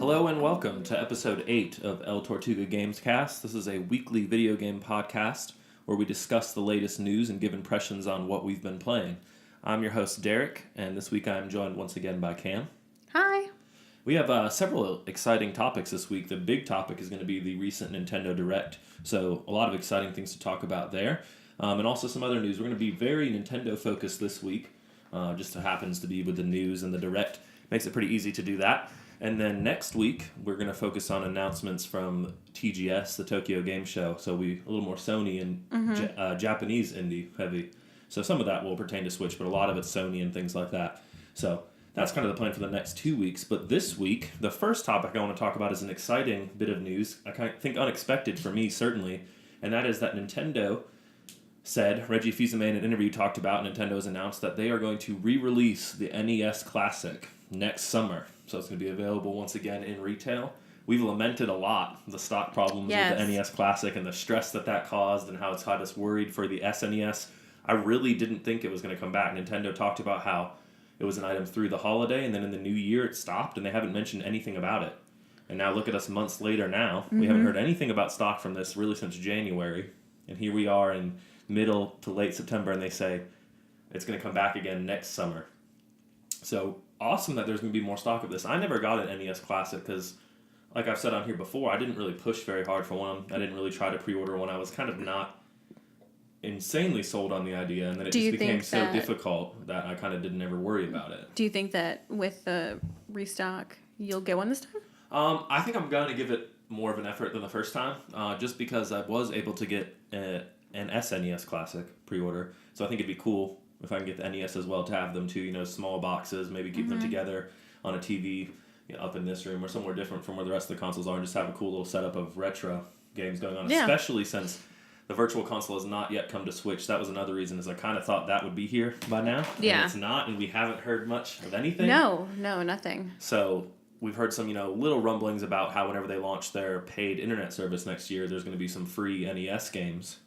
Hello and welcome to episode 8 of Tortuga Gamescast. This is a weekly video game podcast where we discuss the latest news and give impressions on what we've been playing. I'm your host Derek, and this week I'm joined once again by Cam. Hi. We have several exciting topics this week. The big topic is going to be the recent Nintendo Direct, so a lot of exciting things to talk about there. And also some other news. We're going to be very Nintendo focused this week. Just so happens to be with the news, and the Direct makes it pretty easy to do that. And then next week, we're going to focus on announcements from TGS, the Tokyo Game Show. So a little more Sony and Japanese indie heavy. So some of that will pertain to Switch, but a lot of it's Sony and things like that. So that's kind of the plan for the next 2 weeks. But this week, the first topic I want to talk about is an exciting bit of news. I think unexpected for me, certainly. And that is that Nintendo said, Reggie Fils-Aimé in an interview talked about, Nintendo has announced that they are going to re-release the NES Classic next summer. So it's going to be available once again in retail. We've lamented a lot the stock problems with the NES Classic and the stress that caused and how it's had us worried for the SNES. I really didn't think it was going to come back. Nintendo talked about how it was an item through the holiday, and then in the new year it stopped, and they haven't mentioned anything about it. And now look at us months later now. Mm-hmm. We haven't heard anything about stock from this really since January. And here we are in middle to late September, and they say it's going to come back again next summer. So awesome that there's going to be more stock of this. I never got an NES Classic because, like I've said on here before, I didn't really push very hard for one. I didn't really try to pre-order one. I was kind of not insanely sold on the idea, and then it just became so difficult that I kind of didn't ever worry about it. Do you think that with the restock, you'll get one this time? I think I'm going to give it more of an effort than the first time, just because I was able to get an SNES Classic pre-order. So I think it'd be cool if I can get the NES as well to have them too, small boxes, maybe keep them together on a TV up in this room or somewhere different from where the rest of the consoles are, and just have a cool little setup of retro games going on, especially since the Virtual Console has not yet come to Switch. That was another reason, is I kind of thought that would be here by now. Yeah. And it's not, and we haven't heard much of anything. No, nothing. So we've heard some, little rumblings about how whenever they launch their paid internet service next year, there's going to be some free NES games.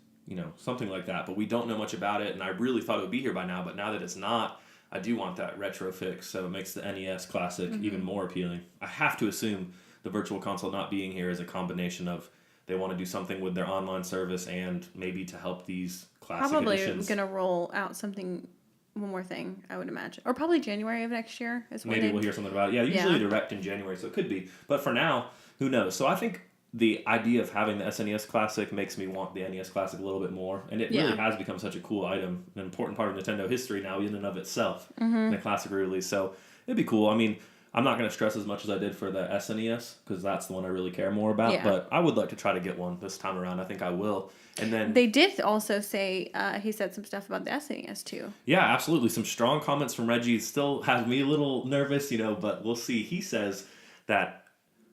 Something like that. But we don't know much about it, and I really thought it would be here by now, but now that it's not, I do want that retro fix, so it makes the NES Classic even more appealing. I have to assume the Virtual Console not being here is a combination of they want to do something with their online service and maybe to help these classic editions. Probably going to roll out one more thing, I would imagine. Or probably January of next year. Maybe we'll hear something about it. Yeah, usually Direct in January, so it could be. But for now, who knows? So I think the idea of having the SNES Classic makes me want the NES Classic a little bit more. And it really has become such a cool item, an important part of Nintendo history now in and of itself, the Classic release. So it'd be cool. I mean, I'm not going to stress as much as I did for the SNES, because that's the one I really care more about. Yeah. But I would like to try to get one this time around. I think I will. And then they did also say, he said some stuff about the SNES too. Yeah, absolutely. Some strong comments from Reggie. Still has me a little nervous, but we'll see. He says that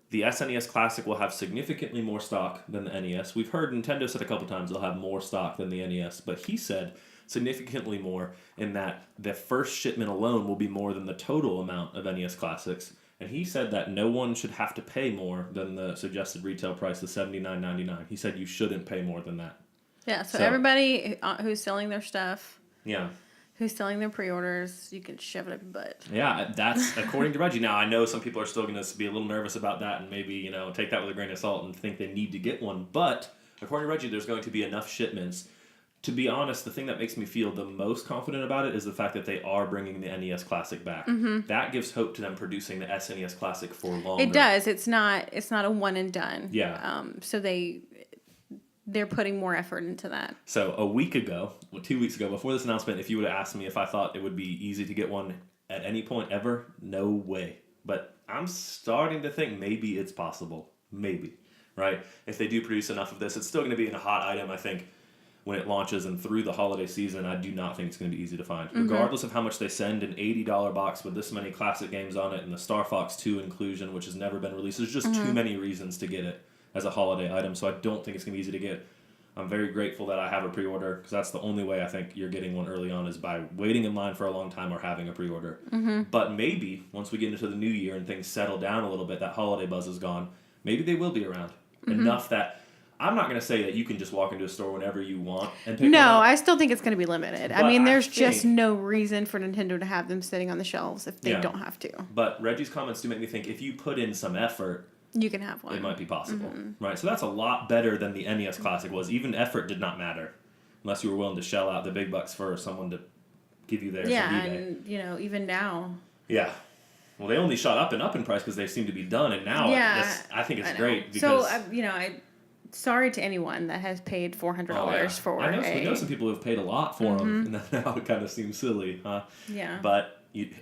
the SNES Classic will have significantly more stock than the NES. We've heard Nintendo said a couple times they'll have more stock than the NES, but he said significantly more in that the first shipment alone will be more than the total amount of NES Classics. And he said that no one should have to pay more than the suggested retail price of $79.99. He said you shouldn't pay more than that. Yeah, so everybody who's selling their stuff... Yeah. Who's selling their pre-orders, you can shove it up your butt. Yeah, that's according to Reggie. Now, I know some people are still going to be a little nervous about that and maybe, take that with a grain of salt and think they need to get one. But according to Reggie, there's going to be enough shipments. To be honest, the thing that makes me feel the most confident about it is the fact that they are bringing the NES Classic back. Mm-hmm. That gives hope to them producing the SNES Classic for longer. It does. It's not a one and done. Yeah. So they're putting more effort into that. So 2 weeks ago, before this announcement, if you would have asked me if I thought it would be easy to get one at any point ever, no way. But I'm starting to think maybe it's possible. Maybe. Right? If they do produce enough of this, it's still going to be a hot item, I think, when it launches and through the holiday season. I do not think it's going to be easy to find. Mm-hmm. Regardless of how much they send, an $80 box with this many classic games on it and the Star Fox 2 inclusion, which has never been released, there's just too many reasons to get it as a holiday item, so I don't think it's going to be easy to get. I'm very grateful that I have a pre-order, because that's the only way I think you're getting one early on is by waiting in line for a long time or having a pre-order. Mm-hmm. But maybe, once we get into the new year and things settle down a little bit, that holiday buzz is gone, maybe they will be around. Mm-hmm. Enough that I'm not going to say that you can just walk into a store whenever you want and pick No, one up. I still think it's going to be limited. I mean, there's just no reason for Nintendo to have them sitting on the shelves if they don't have to. But Reggie's comments do make me think if you put in some effort, you can have one. It might be possible, right? So that's a lot better than the NES Classic was. Even effort did not matter unless you were willing to shell out the big bucks for someone to give you theirs from eBay. And even now. Yeah. Well, they only shot up and up in price because they seem to be done, and now I think it's great. Because, so, sorry to anyone that has paid $400 for I know some people who have paid a lot for them, and now it kind of seems silly, huh? Yeah. But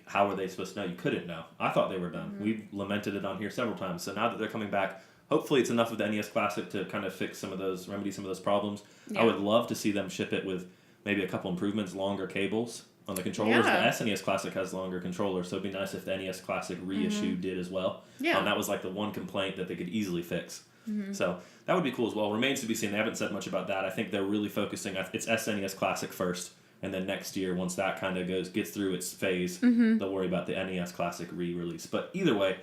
how were they supposed to know? You couldn't know. I thought they were done. We've lamented it on here several times. So now that they're coming back, hopefully it's enough of the NES Classic to kind of remedy some of those problems. Yeah. I would love to see them ship it with maybe a couple improvements, longer cables on the controllers. The SNES Classic has longer controllers, so it'd be nice if the NES Classic reissue did as well. Yeah. That was like the one complaint that they could easily fix. So that would be cool as well. Remains to be seen. They haven't said much about that. I think they're really focusing. It's SNES Classic first. And then next year, once that kind of gets through its phase, they'll worry about the NES Classic re-release. But either way,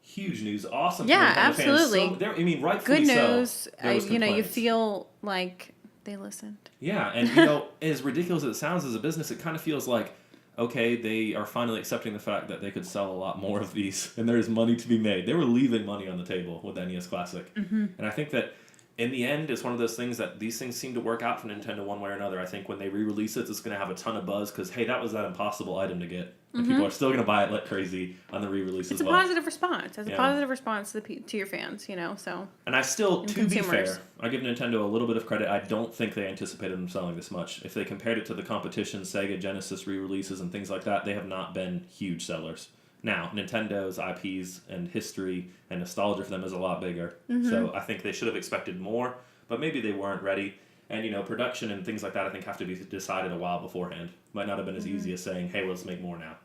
huge news, awesome. Yeah, absolutely. So, rightfully good news. So. You feel like they listened. Yeah, and as ridiculous as it sounds as a business, it kind of feels like, okay, they are finally accepting the fact that they could sell a lot more of these, and there is money to be made. They were leaving money on the table with NES Classic, and I think that. In the end, it's one of those things that these things seem to work out for Nintendo one way or another. I think when they re-release it, it's going to have a ton of buzz because, hey, that was that impossible item to get. And people are still going to buy it like crazy on the re-release as well. It's a positive response. It's a positive response to your fans, so. And I still, to be fair, I give Nintendo a little bit of credit. I don't think they anticipated them selling this much. If they compared it to the competition, Sega Genesis re-releases and things like that, they have not been huge sellers. Now, Nintendo's IPs and history and nostalgia for them is a lot bigger. So I think they should have expected more, but maybe they weren't ready. And, production and things like that I think have to be decided a while beforehand. Might not have been as easy as saying, hey, let's make more now.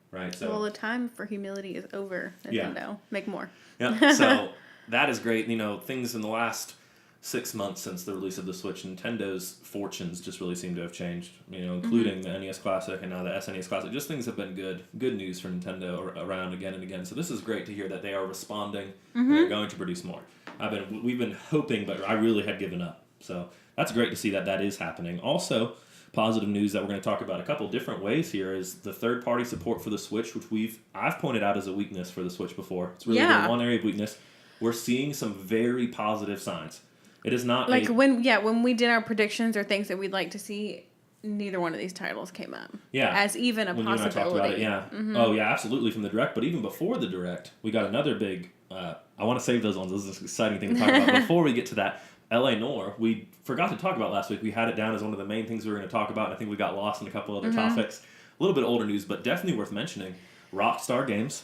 Right? So, well, the time for humility is over, Nintendo. Yeah. Make more. Yeah, so that is great. Things in the last 6 months since the release of the Switch, Nintendo's fortunes just really seem to have changed, including the NES Classic and now the SNES Classic. Just things have been good news for Nintendo around again and again. So this is great to hear that they are responding and they're going to produce more. We've been hoping, but I really had given up. So that's great to see that is happening. Also, positive news that we're going to talk about a couple different ways here is the third-party support for the Switch, which I've pointed out as a weakness for the Switch before. It's really been one area of weakness. We're seeing some very positive signs. It is not when we did our predictions or things that we'd like to see, neither one of these titles came up. Yeah. As even a possibility. You and I talked about it, yeah. Oh, yeah, absolutely from the Direct. But even before the Direct, we got another big... I want to save those ones. This is an exciting thing to talk about. Before we get to that, LA Noire, we forgot to talk about last week. We had it down as one of the main things we were going to talk about. And I think we got lost in a couple other topics. A little bit older news, but definitely worth mentioning. ROCKSTAR Games...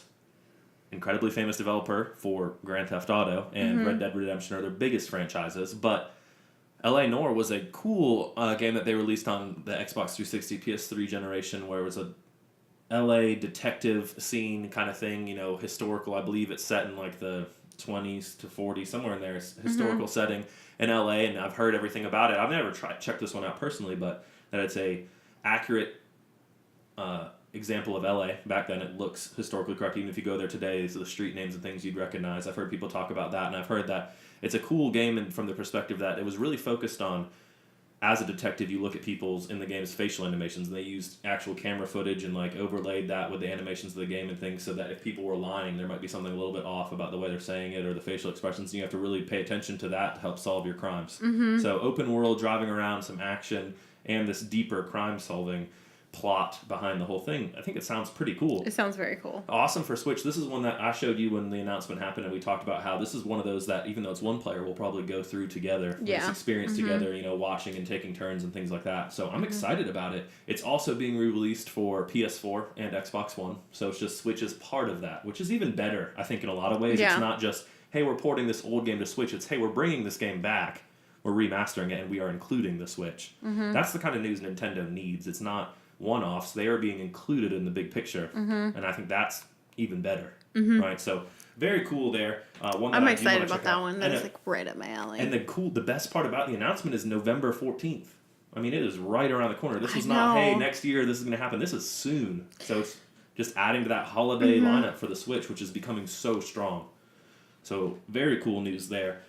incredibly famous developer for Grand Theft Auto and Red Dead Redemption are their biggest franchises, but LA Noire was a cool game that they released on the Xbox 360 PS3 generation where it was a LA detective scene kind of thing, historical. I believe it's set in like the 20s to 40s, somewhere in there, historical setting in LA, and I've heard everything about it. I've never checked this one out personally, but that it's a accurate example of LA. Back then it looks historically correct. Even if you go there today, so the street names and things you'd recognize. I've heard people talk about that, and I've heard that it's a cool game and from the perspective that it was really focused on, as a detective, you look at people's in the game's facial animations, and they used actual camera footage and like overlaid that with the animations of the game and things so that if people were lying, there might be something a little bit off about the way they're saying it or the facial expressions, and you have to really pay attention to that to help solve your crimes. So open world, driving around, some action, and this deeper crime solving plot behind the whole thing. I think it sounds pretty cool. It sounds very cool. Awesome for Switch. This is one that I showed you when the announcement happened, and we talked about how this is one of those that, even though it's one player, we'll probably go through together. This experience together, watching and taking turns and things like that. So I'm excited about it. It's also being re-released for PS4 and Xbox One. So it's just Switch is part of that, which is even better, I think, in a lot of ways. It's not just, hey, we're porting this old game to Switch. It's, hey, we're bringing this game back. We're remastering it, and we are including the Switch. That's the kind of news Nintendo needs. It's not one-offs. They are being included in the big picture, and I think that's even better, right? So very cool there. I'm excited about that one. That's like right up my alley. And the best part about the announcement is November 14th. I mean, it is right around the corner. This was not, hey, next year this is going to happen. This is soon. So it's just adding to that holiday lineup for the Switch, which is becoming so strong. So very cool news there.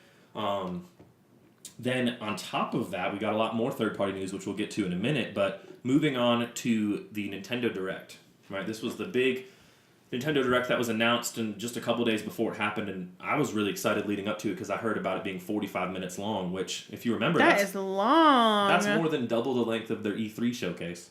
Then on top of that, we got a lot more third-party news, which we'll get to in a minute. But moving on to the Nintendo Direct, right? This was the big Nintendo Direct that was announced and just a couple days before it happened, and I was really excited leading up to it because I heard about it being 45 minutes long, which, if you remember, that is long. That's more than double the length of their E3 showcase.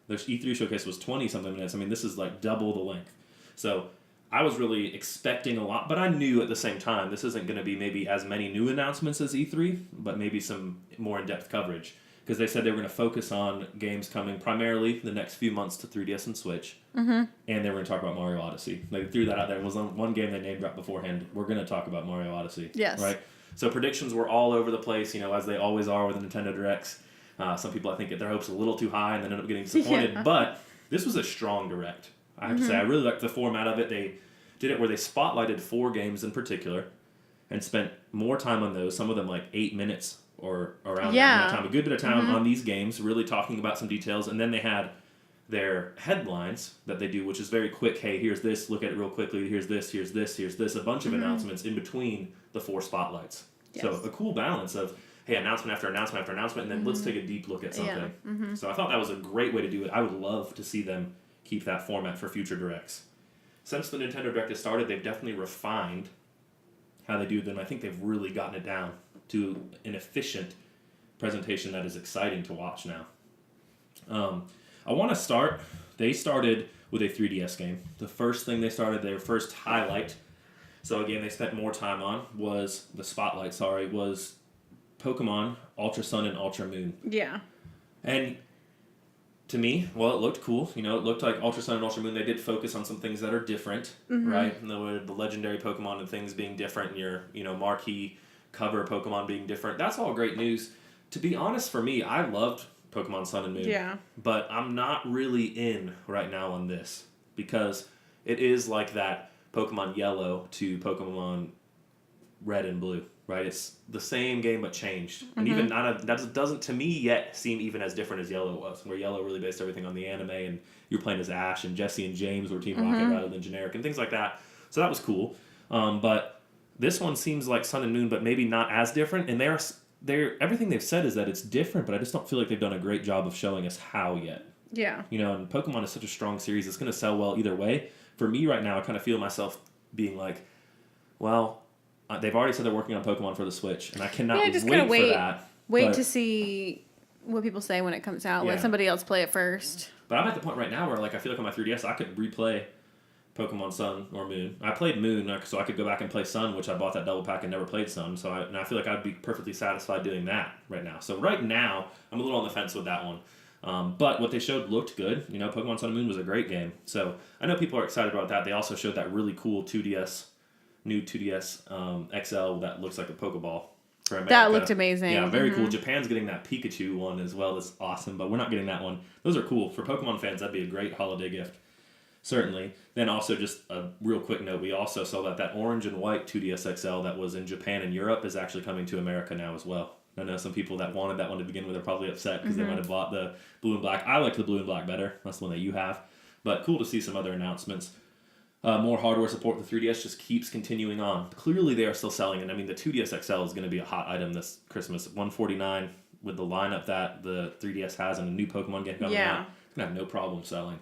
Their E3 showcase was 20-something minutes. I mean, this is like double the length. So I was really expecting a lot, but I knew at the same time this isn't going to be maybe as many new announcements as E3, but maybe some more in-depth coverage. Because they said they were going to focus on games coming primarily the next few months to 3DS and Switch. Mm-hmm. And they were going to talk about Mario Odyssey. They threw that out there. It was one game they named right beforehand. We're going to talk about Mario Odyssey. Yes. Right? So predictions were all over the place, as they always are with the Nintendo Directs. Some people, I think, get their hopes a little too high and then end up getting disappointed. Yeah. But this was a strong Direct. I have to say, I really liked the format of it. They did it where they spotlighted 4 games in particular and spent more time on those, some of them like 8 minutes or around that time. A good bit of time on these games, really talking about some details. And then they had their headlines that they do, which is very quick. Hey, here's this. Look at it real quickly. Here's this. Here's this. Here's this. A bunch of announcements in between the 4 spotlights. Yes. So a cool balance of, hey, announcement after announcement after announcement, and then let's take a deep look at something. Yeah. So I thought that was a great way to do it. I would love to see them keep that format for future Directs. Since the Nintendo Direct has started, they've definitely refined how they do them. I think they've really gotten it down to an efficient presentation that is exciting to watch now. I want to start. They started with a 3DS game. The first thing they started, their first highlight, so again, they spent more time on, was Pokemon Ultra Sun and Ultra Moon. Yeah. And to me, well, it looked cool. It looked like Ultra Sun and Ultra Moon. They did focus on some things that are different, right? And the legendary Pokemon and things being different, and your, marquee cover Pokemon being different. That's all great news. To be honest, for me, I loved Pokemon Sun and Moon. Yeah. But I'm not really in right now on this because it is like that Pokemon Yellow to Pokemon Red and Blue. Right, it's the same game but changed, and even that doesn't to me yet seem even as different as Yellow was, where Yellow really based everything on the anime, and you were playing as Ash, and Jesse and James were Team Rocket rather than generic, and things like that. So that was cool, but this one seems like Sun and Moon, but maybe not as different. And they're everything they've said is that it's different, but I just don't feel like they've done a great job of showing us how yet. Yeah, and Pokemon is such a strong series; it's going to sell well either way. For me right now, I kind of feel myself being like, well. They've already said they're working on Pokemon for the Switch, and I cannot wait for that. Wait to see what people say when it comes out. Yeah. Let somebody else play it first. But I'm at the point right now where I feel like on my 3DS I could replay Pokemon Sun or Moon. I played Moon, so I could go back and play Sun, which I bought that double pack and never played Sun. So I feel like I'd be perfectly satisfied doing that right now. So right now, I'm a little on the fence with that one. But what they showed looked good. Pokemon Sun and Moon was a great game. So I know people are excited about that. They also showed that really cool new 2DS XL that looks like a Pokeball for America. That looked amazing. Yeah, very cool. Japan's getting that Pikachu one as well. That's awesome, but we're not getting that one. Those are cool. For Pokemon fans, that'd be a great holiday gift. Certainly. Then also just a real quick note, we also saw that orange and white 2DS XL that was in Japan and Europe is actually coming to America now as well. I know some people that wanted that one to begin with are probably upset because they might have bought the blue and black. I like the blue and black better. That's the one that you have. But cool to see some other announcements. More hardware support. The 3DS just keeps continuing on. Clearly, they are still selling it. I mean, the 2DS XL is going to be a hot item this Christmas. $149 with the lineup that the 3DS has and a new Pokemon game coming out. It's going to have no problem selling.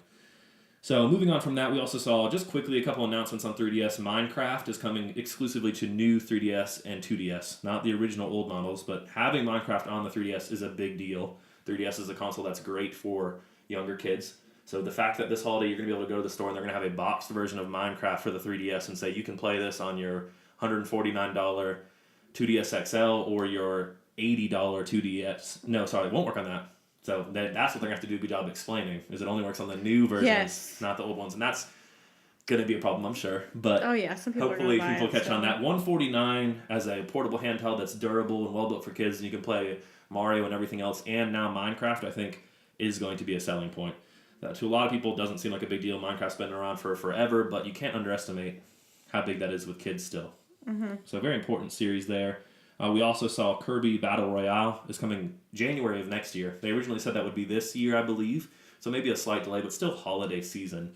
So, moving on from that, we also saw, just quickly, a couple announcements on 3DS. Minecraft is coming exclusively to new 3DS and 2DS. Not the original old models, but having Minecraft on the 3DS is a big deal. 3DS is a console that's great for younger kids. So the fact that this holiday you're going to be able to go to the store and they're going to have a boxed version of Minecraft for the 3DS and say you can play this on your $149 2DS XL or your $80 2DS. No, sorry, it won't work on that. So that's what they're going to have to do a good job explaining, is it only works on the new versions, not the old ones. And that's going to be a problem, I'm sure. But some people hopefully people catch on that. $149 as a portable handheld that's durable and well built for kids, and you can play Mario and everything else, and now Minecraft, I think, is going to be a selling point. To a lot of people, it doesn't seem like a big deal. Minecraft's been around for forever, but you can't underestimate how big that is with kids still. So a very important series there. We also saw Kirby Battle Royale is coming January of next year. They originally said that would be this year, I believe. So maybe a slight delay, but still holiday season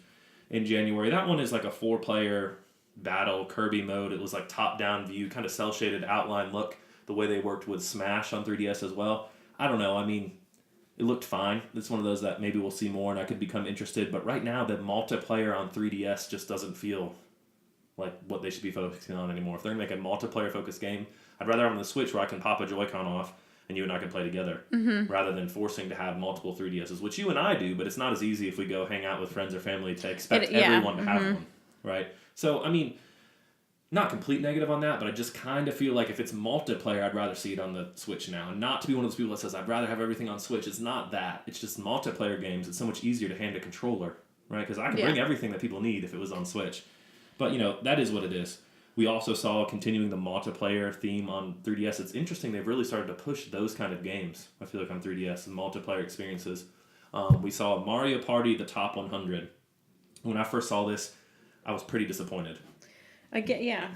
in January. That one is like a 4-player battle Kirby mode. It was like top-down view, kind of cel-shaded outline look. the way they worked with Smash on 3DS as well. I don't know. I mean, it looked fine. It's one of those that maybe we'll see more and I could become interested. But right now, the multiplayer on 3DS just doesn't feel like what they should be focusing on anymore. If they're going to make a multiplayer-focused game, I'd rather have on the Switch where I can pop a Joy-Con off and you and I can play together, rather than forcing to have multiple 3DSs, which you and I do, but it's not as easy if we go hang out with friends or family to expect everyone to have one, right? So, I mean, not complete negative on that, but I just kind of feel like if it's multiplayer, I'd rather see it on the Switch now. And not to be one of those people that says, I'd rather have everything on Switch. It's not that. It's just multiplayer games. It's so much easier to hand a controller, right? Because I can bring everything that people need if it was on Switch. But, that is what it is. We also saw continuing the multiplayer theme on 3DS. It's interesting. They've really started to push those kind of games, I feel like, on 3DS and multiplayer experiences. We saw Mario Party, the top 100. When I first saw this, I was pretty disappointed.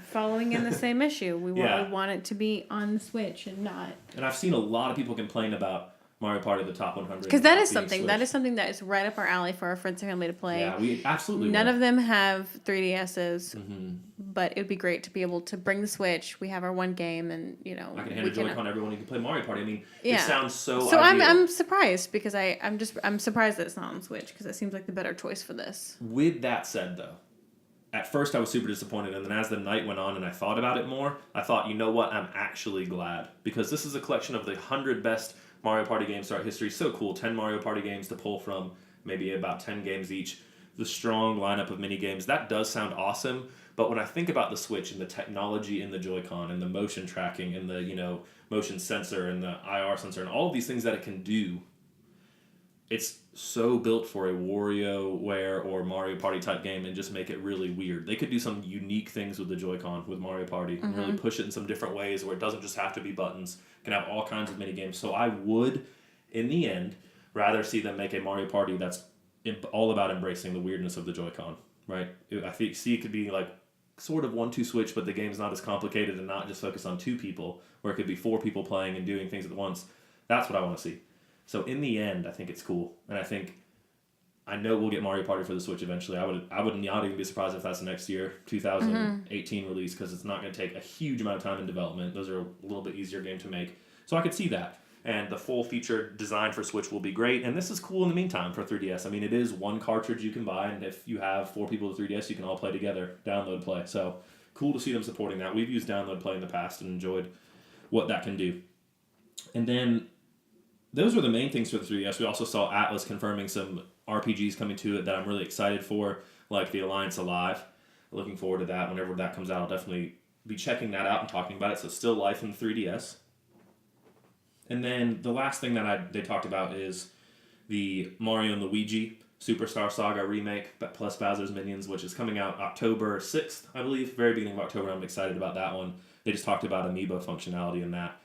Following in the same issue. We want it to be on the Switch and not. And I've seen a lot of people complain about Mario Party, the top 100. Because that is something that is right up our alley for our friends and family to play. Yeah, we absolutely None of them have 3DSs, but it would be great to be able to bring the Switch. We have our one game, and I can hand a Joy-Con to everyone who can play Mario Party. I mean, it sounds so. So ideal. I'm surprised because I'm surprised that it's not on Switch because it seems like the better choice for this. With that said, though, at first I was super disappointed, and then as the night went on and I thought about it more, I thought, you know what, I'm actually glad. Because this is a collection of the 100 best Mario Party games throughout history. So cool, 10 Mario Party games to pull from, maybe about 10 games each. The strong lineup of mini games, that does sound awesome, but when I think about the Switch and the technology in the Joy-Con and the motion tracking and the, motion sensor and the IR sensor and all of these things that it can do, it's so built for a WarioWare or Mario Party type game and just make it really weird. They could do some unique things with the Joy-Con with Mario Party and really push it in some different ways where it doesn't just have to be buttons. It can have all kinds of mini games. So I would, in the end, rather see them make a Mario Party that's all about embracing the weirdness of the Joy-Con, right? I think it could be like sort of 1-2 switch, but the game's not as complicated and not just focused on 2 people, where it could be 4 people playing and doing things at once. That's what I want to see. So in the end, I think it's cool, and I know we'll get Mario Party for the Switch eventually. I would not even be surprised if that's next year, 2018 release, because it's not going to take a huge amount of time in development. Those are a little bit easier game to make, so I could see that. And the full feature design for Switch will be great, and this is cool in the meantime for 3DS. I mean, it is one cartridge you can buy, and if you have 4 people with 3DS, you can all play together, download play. So cool to see them supporting that. We've used download play in the past and enjoyed what that can do. And then those were the main things for the 3DS. We also saw Atlas confirming some RPGs coming to it that I'm really excited for, like the Alliance Alive. Looking forward to that. Whenever that comes out, I'll definitely be checking that out and talking about it. So still life in 3DS. And then the last thing that they talked about is the Mario and Luigi Superstar Saga remake plus Bowser's Minions, which is coming out October 6th, I believe. Very beginning of October. I'm excited about that one. They just talked about amiibo functionality in that.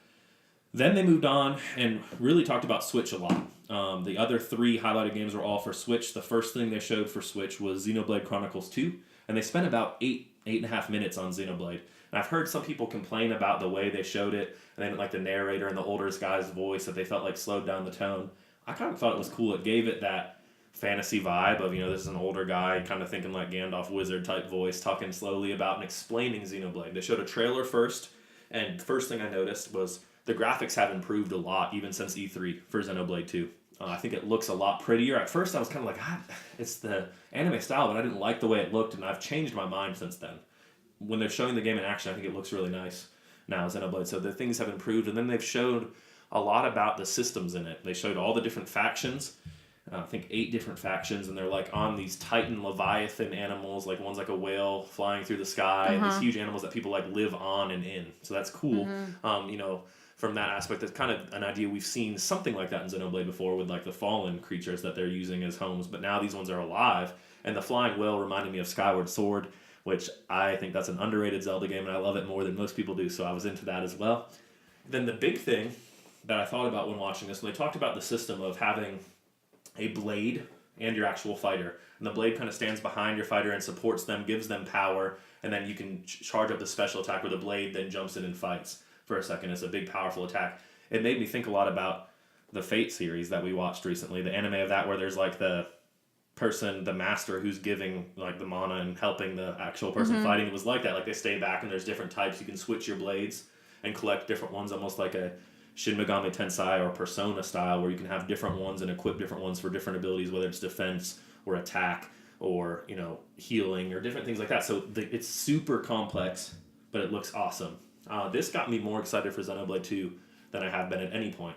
Then they moved on and really talked about Switch a lot. The other 3 highlighted games were all for Switch. The first thing they showed for Switch was Xenoblade Chronicles 2, and they spent about 8.5 minutes on Xenoblade. And I've heard some people complain about the way they showed it, and then like the narrator and the older guy's voice, that they felt like slowed down the tone. I kind of thought it was cool. It gave it that fantasy vibe of, this is an older guy, kind of thinking like Gandalf wizard type voice, talking slowly about and explaining Xenoblade. They showed a trailer first, and first thing I noticed was the graphics have improved a lot, even since E3 for Xenoblade 2. I think it looks a lot prettier. At first, I was kind of like, it's the anime style, but I didn't like the way it looked, and I've changed my mind since then. When they're showing the game in action, I think it looks really nice now, Xenoblade. So the things have improved, and then they've showed a lot about the systems in it. They showed all the different factions, I think 8 different factions, and they're like on these Titan Leviathan animals, like one's like a whale flying through the sky, and these huge animals that people like live on and in. So that's cool. From that aspect, that's kind of an idea we've seen something like that in Xenoblade before with like the fallen creatures that they're using as homes, but now these ones are alive. And the flying whale reminded me of Skyward Sword, which I think that's an underrated Zelda game, and I love it more than most people do, so I was into that as well. Then the big thing that I thought about when watching this, when they talked about the system of having a blade and your actual fighter, and the blade kind of stands behind your fighter and supports them, gives them power, and then you can charge up the special attack where the blade then jumps in and fights for a second. It's a big, powerful attack. It made me think a lot about the Fate series that we watched recently, the anime of that, where there's like the person, the master, who's giving like the mana and helping the actual person fighting. It was like that. Like they stay back and there's different types. You can switch your blades. and collect different ones, almost like a Shin Megami Tensei or Persona style, where you can have different ones and equip different ones for different abilities, whether it's defense or attack or, you know, healing or different things like that. So it's super complex, but it looks awesome. This got me more excited for Xenoblade 2 than I have been at any point.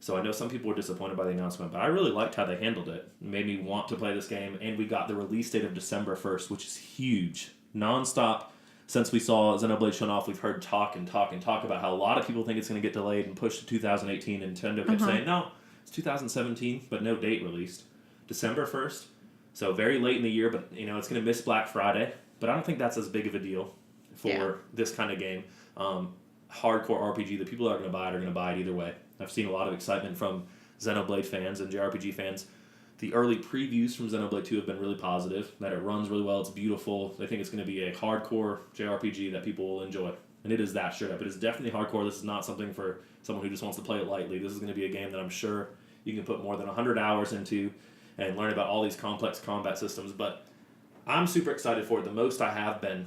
So I know some people were disappointed by the announcement, but I really liked how they handled it. It made me want to play this game, and we got the release date of December 1st, which is huge. Non-stop. Since we saw Xenoblade shown off, we've heard talk about how a lot of people think it's going to get delayed and pushed to 2018. Nintendo kept saying, no, it's 2017, but no date released. December 1st, so very late in the year, but you know it's going to miss Black Friday. But I don't think that's as big of a deal for this kind of game. Hardcore RPG, the people that are going to buy it either way. I've seen a lot of excitement from Xenoblade fans and JRPG fans. The early previews from Xenoblade 2 have been really positive, that it runs really well, it's beautiful. They think it's going to be a hardcore JRPG that people will enjoy. And it is that straight up. It is definitely hardcore. This is not something for someone who just wants to play it lightly. This is going to be a game that I'm sure you can put more than 100 hours into and learn about all these complex combat systems. But I'm super excited for it, the most I have been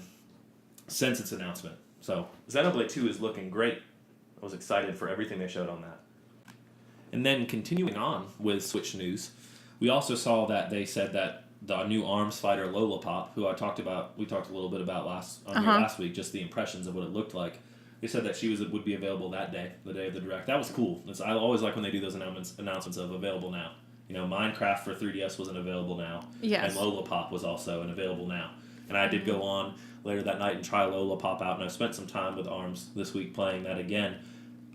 since its announcement. So Xenoblade 2 is looking great. I was excited for everything they showed on that. And then continuing on with Switch news, we also saw that they said that the new ARMS fighter Lollipop, who we talked a little bit about last week, just the impressions of what it looked like. They said that she would be available that day, the day of the Direct. That was cool. I always like when they do those announcements of available now. You know, Minecraft for 3DS wasn't available now. Yes. And Lollipop was also available now. And I did go on later that night and try Lollipop out, and I spent some time with ARMS this week playing that again.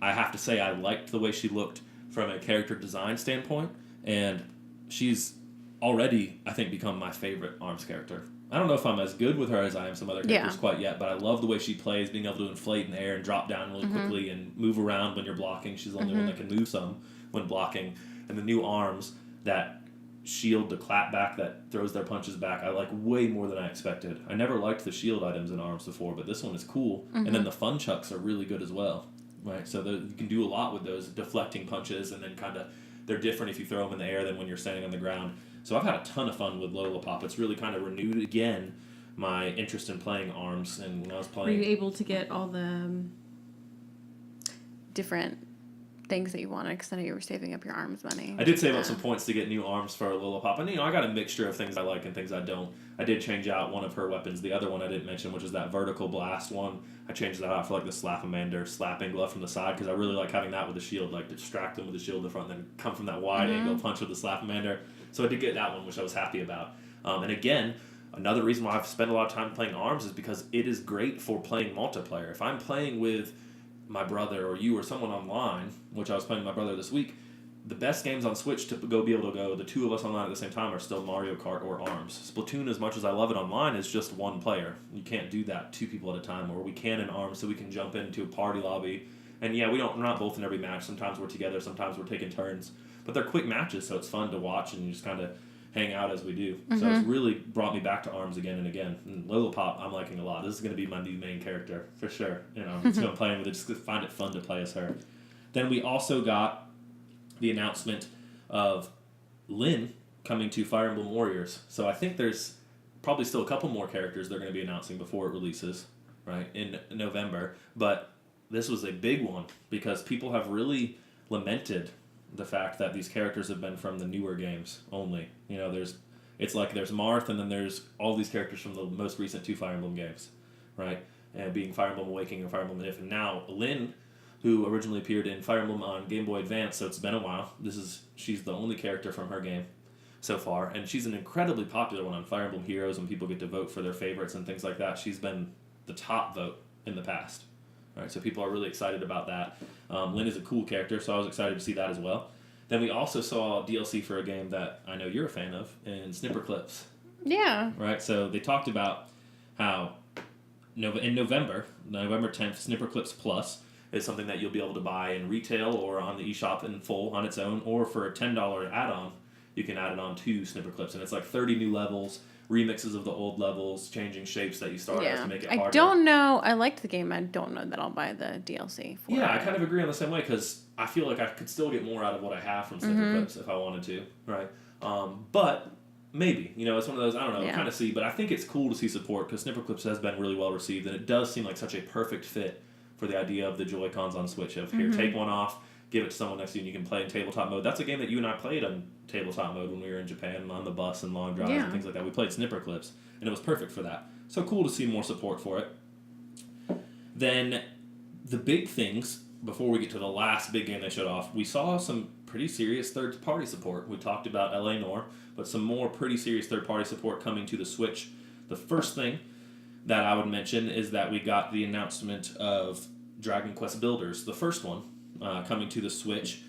I have to say I liked the way she looked from a character design standpoint, and she's already, I think, become my favorite ARMS character. I don't know if I'm as good with her as I am some other characters quite yet, but I love the way she plays, being able to inflate in the air and drop down really quickly and move around when you're blocking. She's the only one that can move some when blocking. And the new ARMS, that shield to clap back that throws their punches back, I like way more than I expected. I never liked the shield items in ARMS before, but this one is cool. And then the fun chucks are really good as well. Right, so you can do a lot with those deflecting punches, and then kind of they're different if you throw them in the air than when you're standing on the ground. So I've had a ton of fun with Lollipop. It's really kind of renewed again my interest in playing ARMS, and when I was playing. Were you able to get all the different things that you wanted? Because I know you were saving up your ARMS money. I did save up some points to get new ARMS for Lollipop, and I got a mixture of things I like and things I don't. I did change out one of her weapons. The other one I didn't mention, which is that vertical blast one. I changed that out for like the Slapamander slapping glove from the side, because I really like having that with the shield, like distract them with the shield in the front, and then come from that wide angle punch with the Slapamander. So I did get that one, which I was happy about. And again, another reason why I've spent a lot of time playing ARMS is because it is great for playing multiplayer. If I'm playing with my brother or you or someone online, which I was playing with my brother this week, the best games on Switch to be able to go, the two of us online at the same time, are still Mario Kart or ARMS. Splatoon, as much as I love it online, is just one player. You can't do that two people at a time, or we can in ARMS, so we can jump into a party lobby. And yeah, we're not both in every match. Sometimes we're together, sometimes we're taking turns. But they're quick matches, so it's fun to watch, and you just kind of hang out as we do. So it's really brought me back to ARMS again and again. And Lollipop, I'm liking a lot. This is going to be my new main character, for sure. It's going to play with it, just find it fun to play as her. Then we also got the announcement of Lyn coming to Fire Emblem Warriors. So I think there's probably still a couple more characters they're going to be announcing before it releases, right, in November. But this was a big one because people have really lamented the fact that these characters have been from the newer games only. It's like there's Marth, and then there's all these characters from the most recent two Fire Emblem games, right? And being Fire Emblem Awakening and Fire Emblem If. And now Lyn, who originally appeared in Fire Emblem on Game Boy Advance, so it's been a while. She's the only character from her game so far, and she's an incredibly popular one on Fire Emblem Heroes when people get to vote for their favorites and things like that. She's been the top vote in the past. All right, so people are really excited about that. Lyn is a cool character, so I was excited to see that as well. Then we also saw DLC for a game that I know you're a fan of, in Snipperclips. Yeah. Right, so they talked about how in November 10th, Snipperclips Plus is something that you'll be able to buy in retail or on the eShop in full on its own, or for a $10 add-on, you can add it on to Snipperclips. And it's like 30 new levels, remixes of the old levels, changing shapes that you start as to make it harder. I don't know. I liked the game. I don't know that I'll buy the DLC for it. Yeah, I kind of agree on the same way, because I feel like I could still get more out of what I have from Snipperclips if I wanted to, right? But maybe. It's one of those, I don't know, kind of see. But I think it's cool to see support, because Snipperclips has been really well received, and it does seem like such a perfect fit for the idea of the Joy-Cons on Switch. Of here, take one off, give it to someone next to you, and you can play in tabletop mode. That's a game that you and I played on tabletop mode when we were in Japan on the bus and long drives and things like that. We played Snipper Clips, and it was perfect for that. So cool to see more support for it. Then the big things, before we get to the last big game they showed off, we saw some pretty serious third-party support. We talked about LA Noire, but some more pretty serious third-party support coming to the Switch. The first thing that I would mention is that we got the announcement of Dragon Quest Builders, the first one, coming to the Switch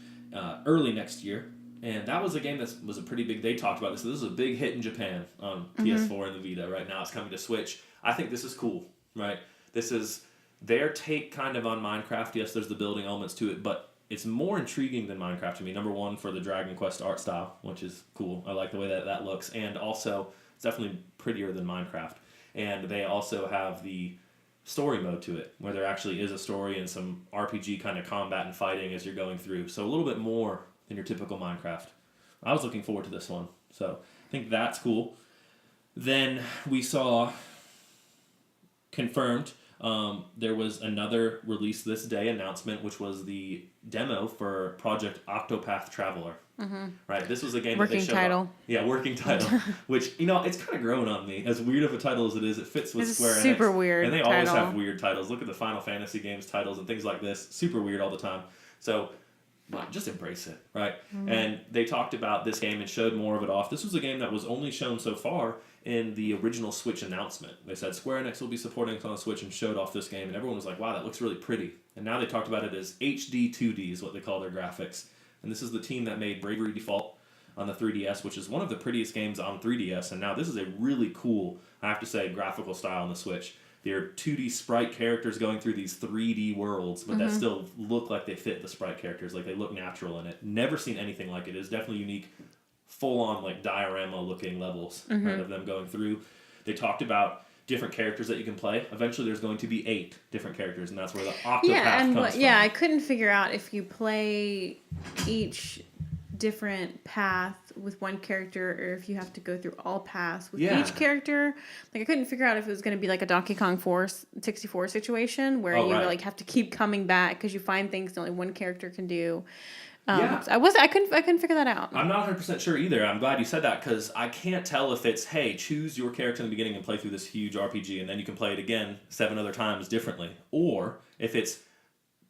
early next year. And that was a game that was a pretty big... They talked about this. So this is a big hit in Japan on PS4 and the Vita. Right now it's coming to Switch. I think this is cool, right? This is their take kind of on Minecraft. Yes, there's the building elements to it, but it's more intriguing than Minecraft to me. Number one, for the Dragon Quest art style, which is cool. I like the way that looks. And also, it's definitely prettier than Minecraft. And they also have the story mode to it, where there actually is a story and some RPG kind of combat and fighting as you're going through. So a little bit more than your typical Minecraft. I was looking forward to this one. So I think that's cool. Then we saw confirmed there was another release this day announcement, which was the demo for Project Octopath Traveler. Right, this was a game working that they showed title. Off. Yeah, working title. Which, it's kind of grown on me. As weird of a title as it is, it fits with Square Enix. Super weird. And they always have weird titles. Look at the Final Fantasy games titles and things like this. Super weird all the time. So, just embrace it, right? And they talked about this game and showed more of it off. This was a game that was only shown so far in the original Switch announcement. They said Square Enix will be supporting it on the Switch and showed off this game, and everyone was like, wow, that looks really pretty. And now they talked about it as HD 2D is what they call their graphics. And this is the team that made Bravely Default on the 3DS, which is one of the prettiest games on 3DS. And now this is a really cool, I have to say, graphical style on the Switch. They're 2D sprite characters going through these 3D worlds, but that still look like they fit the sprite characters, like they look natural in it. Never seen anything like it. It's definitely unique, full-on like diorama-looking levels right, of them going through. They talked about different characters that you can play. Eventually, there's going to be 8 different characters, and that's where the Octopath comes from. Yeah, I couldn't figure out if you play each different path with one character or if you have to go through all paths with each character. Like, I couldn't figure out if it was going to be like a Donkey Kong 64 situation where you like have to keep coming back because you find things that only one character can do. So I couldn't figure that out. I'm not 100% sure either. I'm glad you said that because I can't tell if it's, hey, choose your character in the beginning and play through this huge RPG and then you can play it again 7 other times differently. Or if it's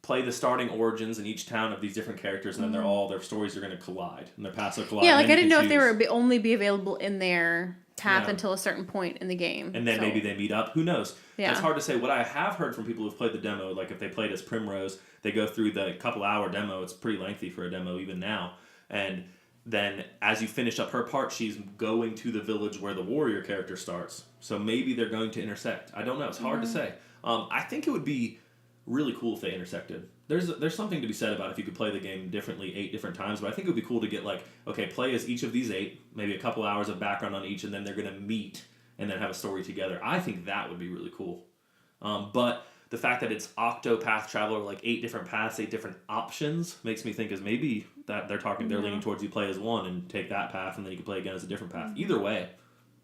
play the starting origins in each town of these different characters and then their stories are going to collide and their paths will collide. Yeah, like I didn't know if they were only be available in their path until a certain point in the game. And then maybe they meet up. Who knows? Yeah. It's hard to say. What I have heard from people who've played the demo, like if they played as Primrose, they go through the couple-hour demo. It's pretty lengthy for a demo even now. And then as you finish up her part, she's going to the village where the warrior character starts. So maybe they're going to intersect. I don't know. It's hard to say. I think it would be really cool if they intersected. There's something to be said about if you could play the game differently 8 different times, but I think it would be cool to get like, okay, play as each of these 8, maybe a couple hours of background on each, and then they're going to meet and then have a story together. I think that would be really cool. But the fact that it's Octopath Traveler, like 8 different paths, 8 different options, makes me think is maybe that they're leaning towards you play as one and take that path, and then you can play again as a different path. Either way,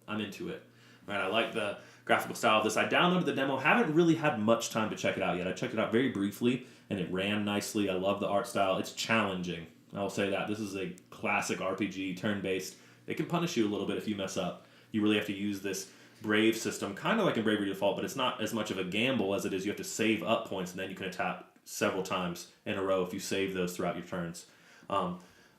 I'm into it. Right, I like the graphical style of this. I downloaded the demo. Haven't really had much time to check it out yet. I checked it out very briefly, and it ran nicely. I love the art style. It's challenging. I will say that. This is a classic RPG, turn-based. It can punish you a little bit if you mess up. You really have to use this Brave system, kind of like in Bravely Default, but it's not as much of a gamble as it is you have to save up points, and then you can attack several times in a row if you save those throughout your turns.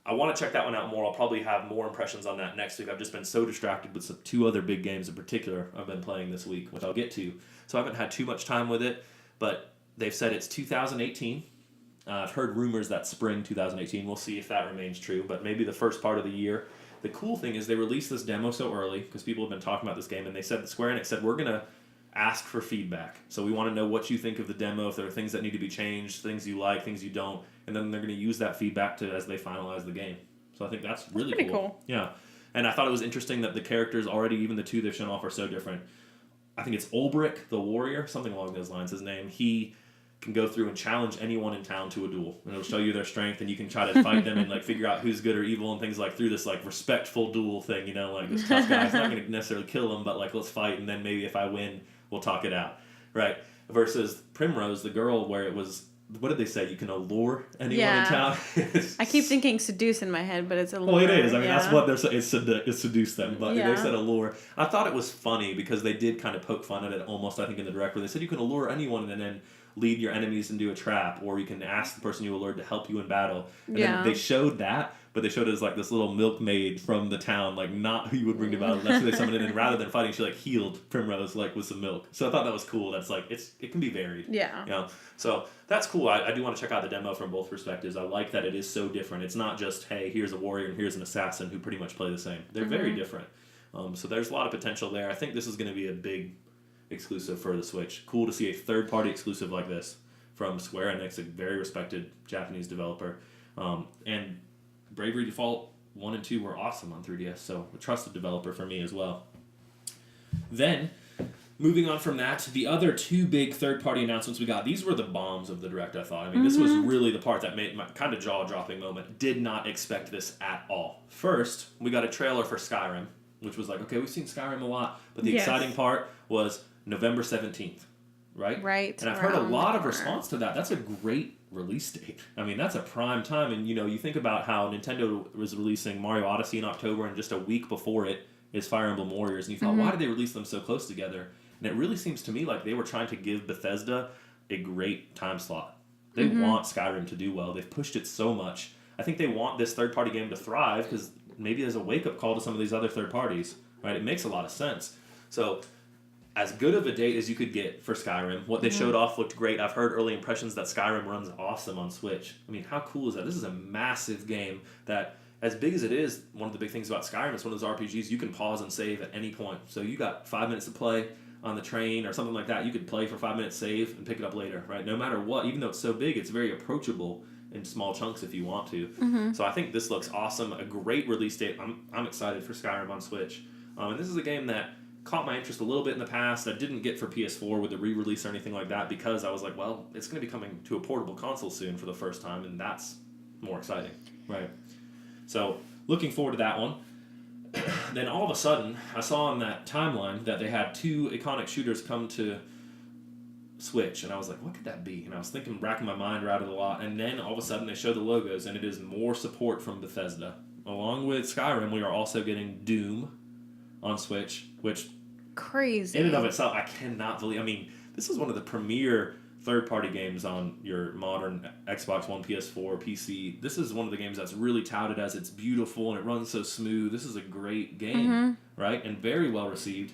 I want to check that one out more. I'll probably have more impressions on that next week. I've just been so distracted with 2 other big games in particular I've been playing this week, which I'll get to. So I haven't had too much time with it, but they've said it's 2018. I've heard rumors that spring 2018. We'll see if that remains true, but maybe the first part of the year. The cool thing is they released this demo so early because people have been talking about this game, and they said, Square Enix said, we're going to ask for feedback. So we want to know what you think of the demo, if there are things that need to be changed, things you like, things you don't, and then they're going to use that feedback as they finalize the game. So I think that's really cool. Yeah. And I thought it was interesting that the characters already, even the 2 they've shown off, are so different. I think it's Ulbrich, the warrior, something along those lines, his name. He can go through and challenge anyone in town to a duel. And it'll show you their strength, and you can try to fight them and like figure out who's good or evil and things like through this like respectful duel thing, like this tough guy's not going to necessarily kill him, but like let's fight, and then maybe if I win, we'll talk it out, right? versus Primrose, the girl, where it was, what did they say? You can allure anyone in town. I keep thinking seduce in my head, but it's allure. Well, it is. I mean, that's what they're saying. It's seduce them, but Yeah. they said allure. I thought it was funny because they did kind of poke fun at it almost, I think, in the direct where they said you can allure anyone and then lead your enemies into a trap, or you can ask the person you allured to help you in battle. And then they showed that, but they showed it as like this little milkmaid from the town, like not who you would bring to battle. That's who they summoned in, and rather than fighting, she like healed Primrose like with some milk. So I thought that was cool. That's like it can be varied. Yeah. You know? So that's cool. I do want to check out the demo from both perspectives. I like that it is so different. It's not just, hey, here's a warrior and here's an assassin who pretty much play the same. They're very different. So there's a lot of potential there. I think this is going to be a big exclusive for the Switch. Cool to see a third-party exclusive like this from Square Enix, a very respected Japanese developer. And Bravely Default 1 and 2 were awesome on 3DS, so a trusted developer for me as well. Then, moving on from that, the other two big third-party announcements we got, these were the bombs of the Direct, I thought. I mean, this was really the part that made my kind of jaw-dropping moment. Did not expect this at all. First, we got a trailer for Skyrim, which was like, okay, we've seen Skyrim a lot, but the exciting part was November 17th, right? Right. And I've heard a lot of response to that. That's a great release date. I mean, that's a prime time. And, you think about how Nintendo was releasing Mario Odyssey in October, and just a week before it is Fire Emblem Warriors. And you thought, why did they release them so close together? And it really seems to me like they were trying to give Bethesda a great time slot. They want Skyrim to do well. They've pushed it so much. I think they want this third-party game to thrive because maybe there's a wake-up call to some of these other third parties, right? It makes a lot of sense. So as good of a date as you could get for Skyrim. What they showed off looked great. I've heard early impressions that Skyrim runs awesome on Switch. I mean, how cool is that? This is a massive game that, as big as it is, one of the big things about Skyrim, it's one of those RPGs you can pause and save at any point. So you got 5 minutes to play on the train or something like that. You could play for 5 minutes, save, and pick it up later, right? No matter what, even though it's so big, it's very approachable in small chunks if you want to. So I think this looks awesome. A great release date. I'm excited for Skyrim on Switch. And this is a game that caught my interest a little bit in the past. I didn't get for PS4 with the re-release or anything like that because I was like, well, it's going to be coming to a portable console soon for the first time, and that's more exciting, right? So looking forward to that one. Then all of a sudden, I saw on that timeline that they had two iconic shooters come to Switch, and I was like, what could that be? And I was thinking, racking my mind around it a lot, and then all of a sudden they show the logos, and it is more support from Bethesda. Along with Skyrim, we are also getting Doom on Switch, which crazy in and of itself, I cannot believe. I mean, this is one of the premier third-party games on your modern Xbox One, PS4, PC. This is one of the games that's really touted as it's beautiful and it runs so smooth. This is a great game, right? And very well received.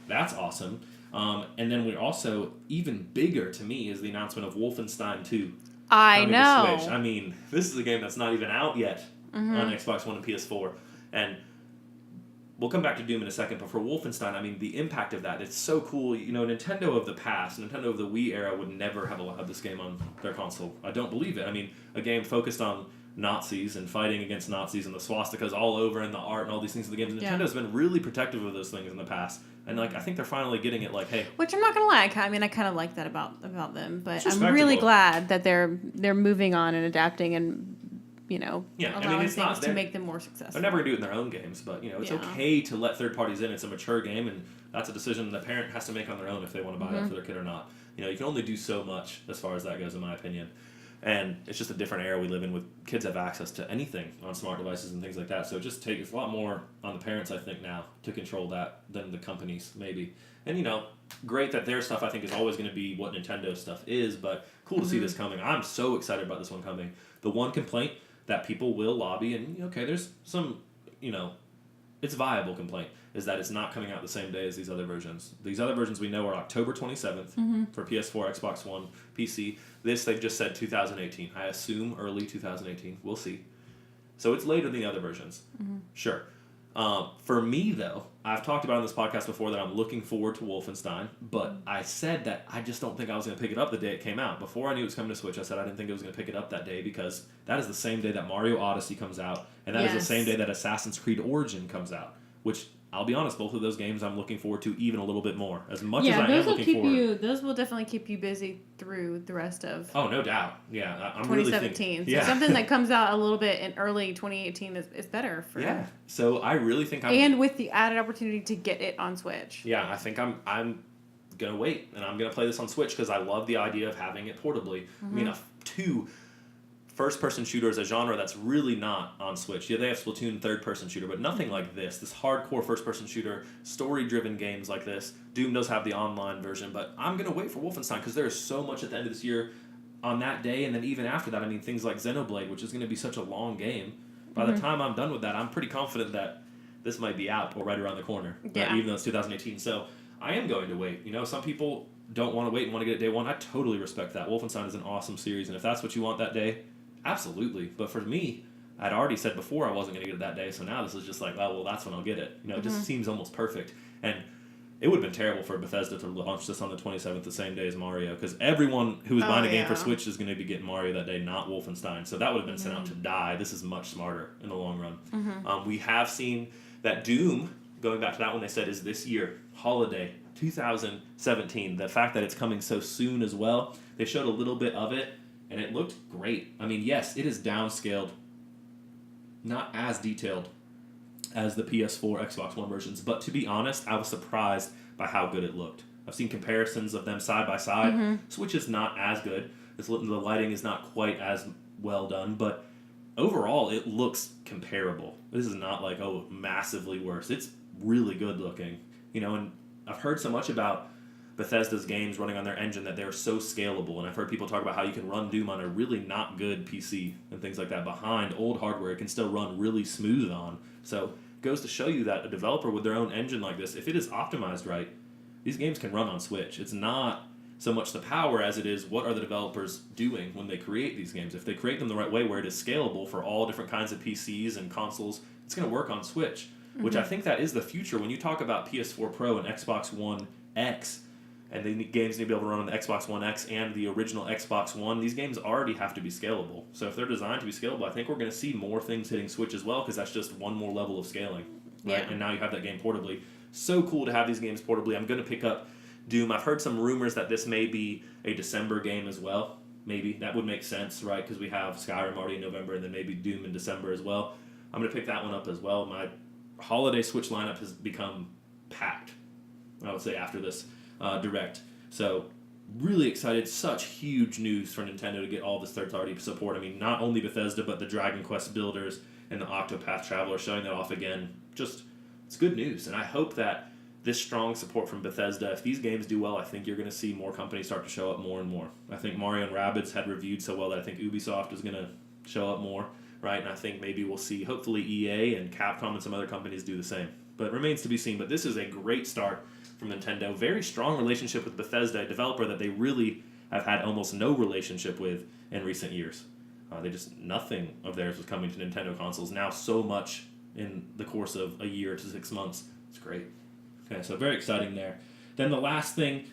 That's awesome. And then we're also, even bigger to me, is the announcement of Wolfenstein 2. I know. Switch. I mean, this is a game that's not even out yet on Xbox One and PS4. And we'll come back to Doom in a second, but for Wolfenstein, I mean, the impact of that, it's so cool. Nintendo of the past, Nintendo of the Wii era would never have allowed this game on their console. I don't believe it. I mean, a game focused on Nazis and fighting against Nazis and the swastikas all over and the art and all these things in the games. Nintendo's been really protective of those things in the past. And, I think they're finally getting it, hey. Which I'm not going to lie. I mean, I kind of like that about them, but I'm really glad that they're moving on and adapting and allowing things to make them more successful. They're never going to do it in their own games, but, it's okay to let third parties in. It's a mature game, and that's a decision the parent has to make on their own if they want to buy it for their kid or not. You can only do so much as far as that goes, in my opinion. And it's just a different era we live in with kids have access to anything on smart devices and things like that. So it's a lot more on the parents, I think, now to control that than the companies, maybe. And, great that their stuff, I think, is always going to be what Nintendo stuff is, but cool to see this coming. I'm so excited about this one coming. The one complaint that people will lobby, and there's some, it's a viable complaint, is that it's not coming out the same day as these other versions. These other versions we know are October 27th for PS4, Xbox One, PC. This, they've just said 2018. I assume early 2018. We'll see. So it's later than the other versions. Sure. For me, though, I've talked about on this podcast before that I'm looking forward to Wolfenstein, but I said that I just don't think I was going to pick it up the day it came out. Before I knew it was coming to Switch, I said I didn't think I was going to pick it up that day because that is the same day that Mario Odyssey comes out, and that is the same day that Assassin's Creed Origin comes out, which, I'll be honest, both of those games I'm looking forward to even a little bit more. As much as I am looking forward. Those will definitely keep you busy through the rest of. Oh, no doubt. Yeah, I'm 2017. So something that comes out a little bit in early 2018 is better for. Yeah. So I really think and with the added opportunity to get it on Switch. Yeah, I think I'm going to wait, and I'm going to play this on Switch because I love the idea of having it portably. I mean, two first-person shooter is a genre that's really not on Switch. Yeah, they have Splatoon third-person shooter, but nothing like this. This hardcore first-person shooter, story-driven games like this. Doom does have the online version, but I'm going to wait for Wolfenstein because there is so much at the end of this year on that day, and then even after that, I mean, things like Xenoblade, which is going to be such a long game. By the time I'm done with that, I'm pretty confident that this might be out or right around the corner, even though it's 2018. So I am going to wait. You know, some people don't want to wait and want to get it day one. I totally respect that. Wolfenstein is an awesome series, and if that's what you want that day, absolutely. But for me, I'd already said before I wasn't going to get it that day, so now this is just like, oh, well, that's when I'll get it. You know, it just seems almost perfect. And it would have been terrible for Bethesda to launch this on the 27th, the same day as Mario, because everyone who was buying a game for Switch is going to be getting Mario that day, not Wolfenstein. So that would have been sent out to die. This is much smarter in the long run. We have seen that Doom, going back to that one they said, is this year, holiday, 2017. The fact that it's coming so soon as well, they showed a little bit of it, and it looked great. I mean, yes, it is downscaled, not as detailed as the PS4, Xbox One versions, but to be honest, I was surprised by how good it looked. I've seen comparisons of them side by side. Switch is not as good. The lighting is not quite as well done, but overall, it looks comparable. This is not like, oh, massively worse. It's really good looking. You know, and I've heard so much about Bethesda's games running on their engine that they're so scalable, and I've heard people talk about how you can run Doom on a really not good PC and things like that behind old hardware it can still run really smooth on. So it goes to show you that a developer with their own engine like this, if it is optimized right, these games can run on Switch. It's not so much the power as it is what are the developers doing when they create these games. If they create them the right way where it is scalable for all different kinds of PCs and consoles, it's going to work on Switch, which I think that is the future. When you talk about PS4 Pro and Xbox One X, and the games need to be able to run on the Xbox One X and the original Xbox One, these games already have to be scalable. So if they're designed to be scalable, I think we're going to see more things hitting Switch as well, because that's just one more level of scaling, right? Yeah. And now you have that game portably. So cool to have these games portably. I'm going to pick up Doom. I've heard some rumors that this may be a December game as well. Maybe. That would make sense, right? Because we have Skyrim already in November, and then maybe Doom in December as well. I'm going to pick that one up as well. My holiday Switch lineup has become packed, I would say, after this Direct. So, really excited. Such huge news for Nintendo to get all this third-party support. I mean, not only Bethesda, but the Dragon Quest builders and the Octopath Traveler showing that off again. Just, it's good news. And I hope that this strong support from Bethesda, if these games do well, I think you're going to see more companies start to show up more and more. I think Mario and Rabbids had reviewed so well that I think Ubisoft is going to show up more, right? And I think maybe we'll see, hopefully, EA and Capcom and some other companies do the same. But it remains to be seen. But this is a great start from Nintendo. Very strong relationship with Bethesda, a developer that they really have had almost no relationship with in recent years. Nothing of theirs was coming to Nintendo consoles. Now so much in the course of a year to 6 months. It's great. Okay, so very exciting there. Then the last thing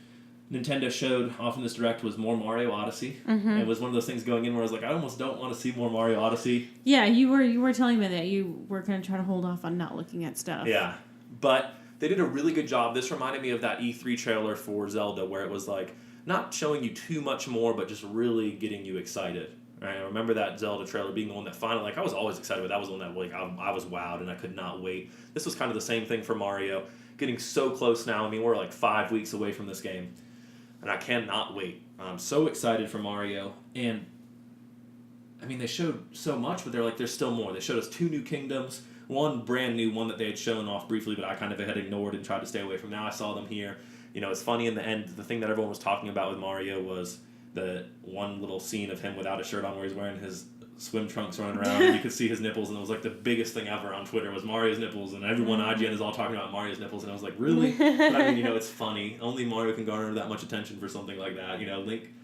Nintendo showed off in this Direct was more Mario Odyssey. It was one of those things going in where I was like, I almost don't want to see more Mario Odyssey. Yeah, you were telling me that you were going to try to hold off on not looking at stuff. Yeah, but they did a really good job. This reminded me of that E3 trailer for Zelda where it was like not showing you too much more, but just really getting you excited. Right? I remember that Zelda trailer being the one that finally, like, I was always excited, but that was the one that, like, I was wowed and I could not wait. This was kind of the same thing for Mario. Getting so close now. I mean, we're like 5 weeks away from this game. And I cannot wait. I'm so excited for Mario. And, I mean, they showed so much, but they're like, there's still more. They showed us 2 new kingdoms. One brand new one that they had shown off briefly, but I kind of had ignored and tried to stay away from. Now I saw them here. You know, it's funny in the end, the thing that everyone was talking about with Mario was the one little scene of him without a shirt on where he's wearing his swim trunks running around and you could see his nipples, and it was like the biggest thing ever on Twitter was Mario's nipples, and everyone IGN is all talking about Mario's nipples, and I was like, really? But I mean, you know, it's funny. Only Mario can garner that much attention for something like that. You know, Link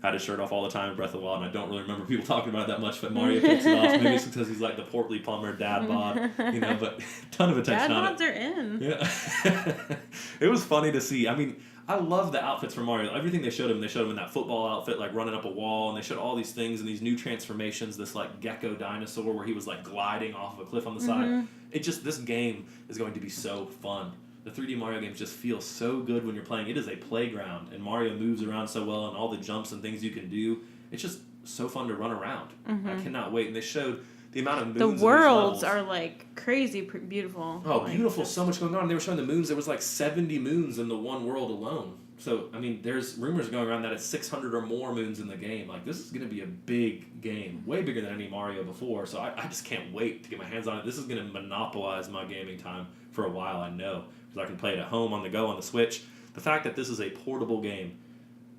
had his shirt off all the time in Breath of the Wild, and I don't really remember people talking about it that much, but Mario takes it off. Maybe it's because he's like the portly plumber dad bod, you know, but ton of attention on it. Dad bods are in. Yeah. It was funny to see. I mean, I love the outfits for Mario. Everything they showed him in that football outfit, like running up a wall, and they showed all these things and these new transformations, this like gecko dinosaur where he was like gliding off of a cliff on the side. This game is going to be so fun. The 3D Mario games just feel so good when you're playing. It is a playground, and Mario moves around so well, and all the jumps and things you can do. It's just so fun to run around. I cannot wait. And they showed the amount of moons. The worlds are like crazy beautiful. Oh, beautiful! So much going on. They were showing the moons. There was like 70 moons in the one world alone. So, I mean, there's rumors going around that it's 600 or more moons in the game. Like, this is going to be a big game, way bigger than any Mario before. So I just can't wait to get my hands on it. This is going to monopolize my gaming time for a while, I know. Because I can play it at home, on the go, on the Switch. The fact that this is a portable game,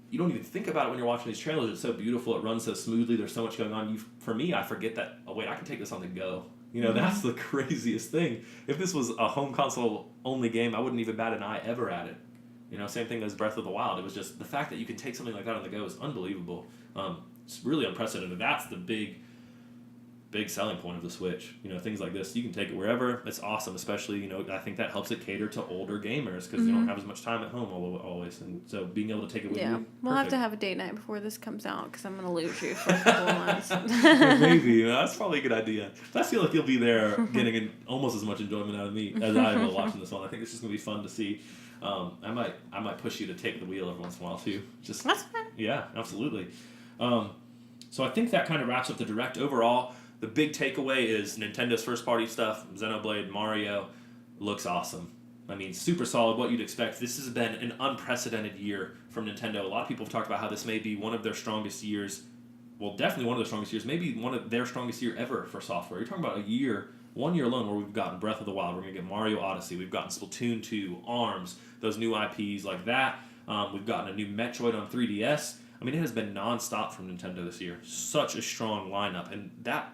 you don't even think about it when you're watching these trailers. It's so beautiful. It runs so smoothly. There's so much going on. For me, I forget that, oh, wait, I can take this on the go. You know, that's the craziest thing. If this was a home console only game, I wouldn't even bat an eye ever at it. You know, same thing as Breath of the Wild. It was just the fact that you can take something like that on the go is unbelievable. It's really unprecedented. That's the big selling point of the Switch. You know, things like this, you can take it wherever. It's awesome, especially, you know, I think that helps it cater to older gamers because they don't have as much time at home always. And so being able to take it with you. We'll have to have a date night before this comes out because I'm going to lose you for a couple of months. Maybe. That's probably a good idea. But I feel like you'll be there getting almost as much enjoyment out of me as I will watching this one. I think it's just going to be fun to see. I might push you to take the wheel every once in a while too. Just that's fine. Yeah, absolutely. So I think that kind of wraps up the Direct. Overall, the big takeaway is Nintendo's first party stuff. Xenoblade, Mario, looks awesome. I mean, super solid. What you'd expect. This has been an unprecedented year from Nintendo. A lot of people have talked about how this may be one of their strongest years. Well, definitely one of their strongest years. Maybe one of their strongest year ever for software. You're talking about 1 year alone where we've gotten Breath of the Wild, we're going to get Mario Odyssey, we've gotten Splatoon 2, ARMS, those new IPs like that. We've gotten a new Metroid on 3DS. I mean, it has been non-stop from Nintendo this year. Such a strong lineup. And that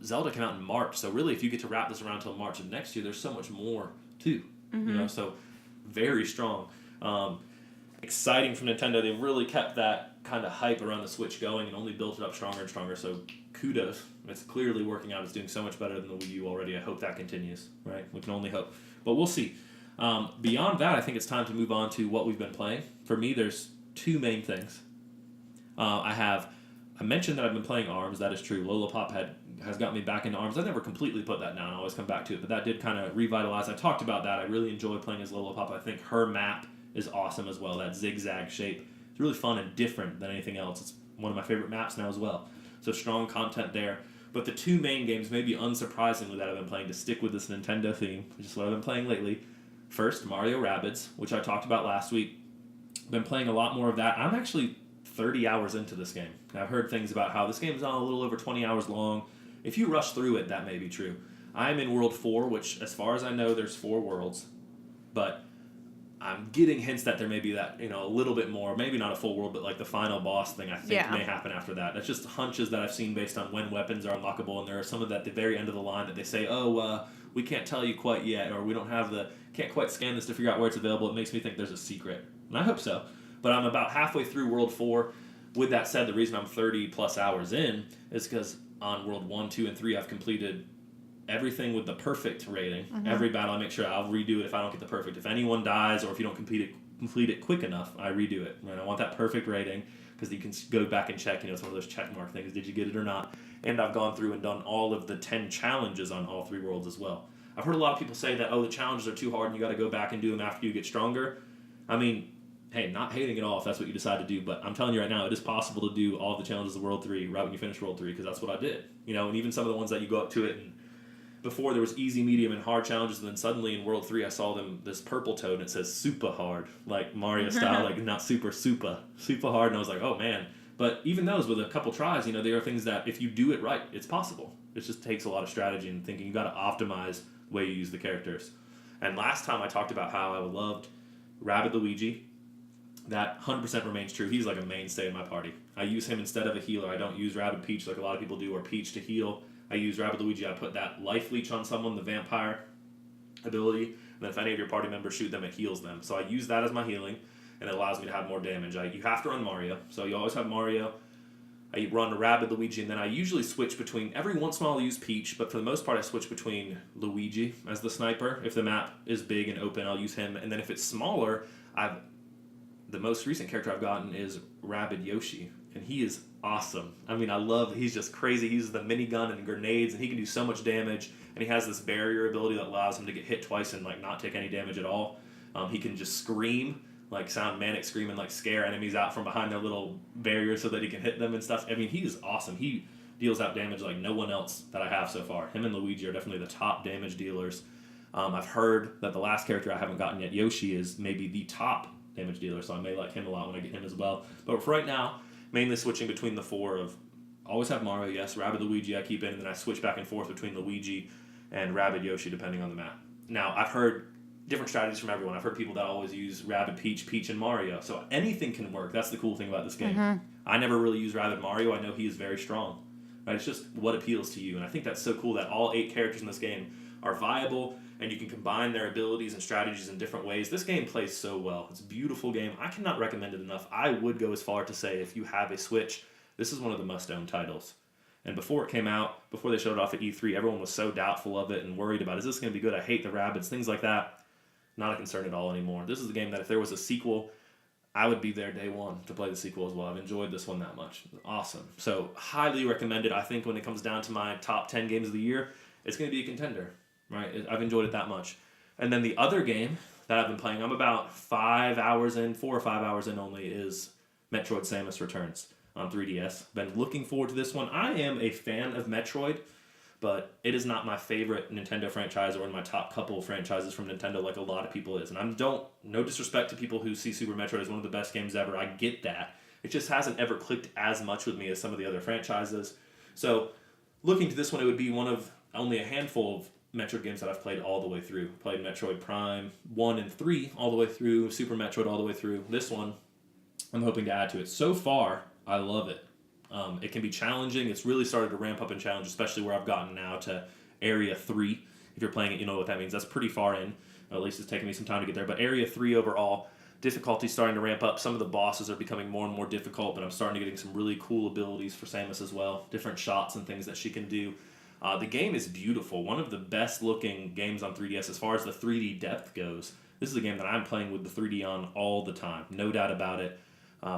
Zelda came out in March, so really if you get to wrap this around until March of next year, there's so much more too. You know, so very strong. Exciting from Nintendo. They've really kept that kind of hype around the Switch going and only built it up stronger and stronger. So kudos. It's clearly working out. It's doing so much better than the Wii U already. I hope that continues, right? We can only hope. But we'll see. Beyond that, I think it's time to move on to what we've been playing. For me, there's two main things. I mentioned that I've been playing ARMS. That is true. Lollipop has got me back into ARMS. I never completely put that down. I always come back to it. But that did kind of revitalize. I talked about that. I really enjoy playing as Lollipop. I think her map is awesome as well. That zigzag shape. It's really fun and different than anything else. It's one of my favorite maps now as well. So strong content there. But the two main games, maybe unsurprisingly, that I've been playing to stick with this Nintendo theme, which is what I've been playing lately. First, Mario Rabbids, which I talked about last week. Been playing a lot more of that. I'm actually 30 hours into this game. I've heard things about how this game is on a little over 20 hours long. If you rush through it, that may be true. I'm in World 4, which, as far as I know, there's 4 worlds. But I'm getting hints that there may be that, you know, a little bit more. Maybe not a full world, but like the final boss thing I think may happen after that. That's just hunches that I've seen based on when weapons are unlockable. And there are some of that at the very end of the line that they say, we can't tell you quite yet, or we don't have can't quite scan this to figure out where it's available. It makes me think there's a secret. And I hope so. But I'm about halfway through World 4. With that said, the reason I'm 30 plus hours in is because on World 1, 2, and 3, I've completed everything with the perfect rating. Every battle, I make sure I'll redo it if I don't get the perfect. If anyone dies or if you don't complete it quick enough, I redo it. Right? I want that perfect rating because you can go back and check. You know, it's one of those check mark things. Did you get it or not? And I've gone through and done all of the 10 challenges on all 3 worlds as well. I've heard a lot of people say that, the challenges are too hard and you got to go back and do them after you get stronger. I mean, hey, not hating at all if that's what you decide to do, but I'm telling you right now, it is possible to do all the challenges of World 3 right when you finish World 3 because that's what I did. You know, and even some of the ones that you go up to it and before there was easy, medium, and hard challenges, and then suddenly in World 3 I saw this purple toad and it says super hard, like Mario style, like not super hard, and I was like, oh man. But even those with a couple tries, you know, there are things that if you do it right, it's possible. It just takes a lot of strategy and thinking. You got to optimize the way you use the characters. And last time I talked about how I loved Rabbid Luigi. That 100% remains true. He's like a mainstay in my party. I use him instead of a healer. I don't use Rabbid Peach like a lot of people do, or Peach to heal. I use Rabbid Luigi. I put that life leech on someone, the vampire ability, and then if any of your party members shoot them, it heals them. So I use that as my healing, and it allows me to have more damage. You have to run Mario, so you always have Mario. I run Rabbid Luigi, and then I usually switch between, every once in a while I use Peach, but for the most part I switch between Luigi as the sniper. If the map is big and open, I'll use him, and then if it's smaller, the most recent character I've gotten is Rabbid Yoshi, and he is awesome. I mean, he's just crazy. He uses the minigun and grenades, and he can do so much damage, and he has this barrier ability that allows him to get hit twice and like not take any damage at all. He can just scream, like sound manic scream and like scare enemies out from behind their little barrier so that he can hit them and stuff. I mean, he is awesome. He deals out damage like no one else that I have so far. Him and Luigi are definitely the top damage dealers. I've heard that the last character I haven't gotten yet, Yoshi, is maybe the top damage dealer, so I may like him a lot when I get him as well. But for right now, mainly switching between the 4 of always have Mario, yes, Rabbid Luigi I keep in, and then I switch back and forth between Luigi and Rabbid Yoshi depending on the map. Now, I've heard different strategies from everyone. I've heard people that always use Rabbid Peach, Peach, and Mario. So anything can work. That's the cool thing about this game. I never really use Rabbid Mario. I know he is very strong. Right? It's just what appeals to you. And I think that's so cool that all 8 characters in this game are viable, and you can combine their abilities and strategies in different ways. This game plays so well. It's a beautiful game. I cannot recommend it enough. I would go as far to say if you have a Switch, this is one of the must-own titles. And before it came out, before they showed it off at E3, everyone was so doubtful of it and worried about, is this going to be good? I hate the Rabbids, things like that. Not a concern at all anymore. This is a game that if there was a sequel, I would be there day one to play the sequel as well. I've enjoyed this one that much. Awesome. So highly recommended. I think when it comes down to my top 10 games of the year, it's going to be a contender. Right? I've enjoyed it that much. And then the other game that I've been playing, I'm about 4 or 5 hours in only, is Metroid Samus Returns on 3DS. Been looking forward to this one. I am a fan of Metroid, but it is not my favorite Nintendo franchise or in my top couple of franchises from Nintendo like a lot of people is. And no disrespect to people who see Super Metroid as one of the best games ever. I get that. It just hasn't ever clicked as much with me as some of the other franchises. So looking to this one, it would be one of only a handful of Metroid games that I've played all the way through. Played Metroid Prime 1 and 3 all the way through, Super Metroid all the way through. This one, I'm hoping to add to it. So far, I love it. It can be challenging. It's really started to ramp up in challenge, especially where I've gotten now to Area 3. If you're playing it, you know what that means. That's pretty far in. At least it's taken me some time to get there. But Area 3 overall, difficulty's starting to ramp up. Some of the bosses are becoming more and more difficult, but I'm starting to getting some really cool abilities for Samus as well. Different shots and things that she can do. The game is beautiful. One of the best looking games on 3DS as far as the 3D depth goes. This is a game that I'm playing with the 3D on all the time. No doubt about it.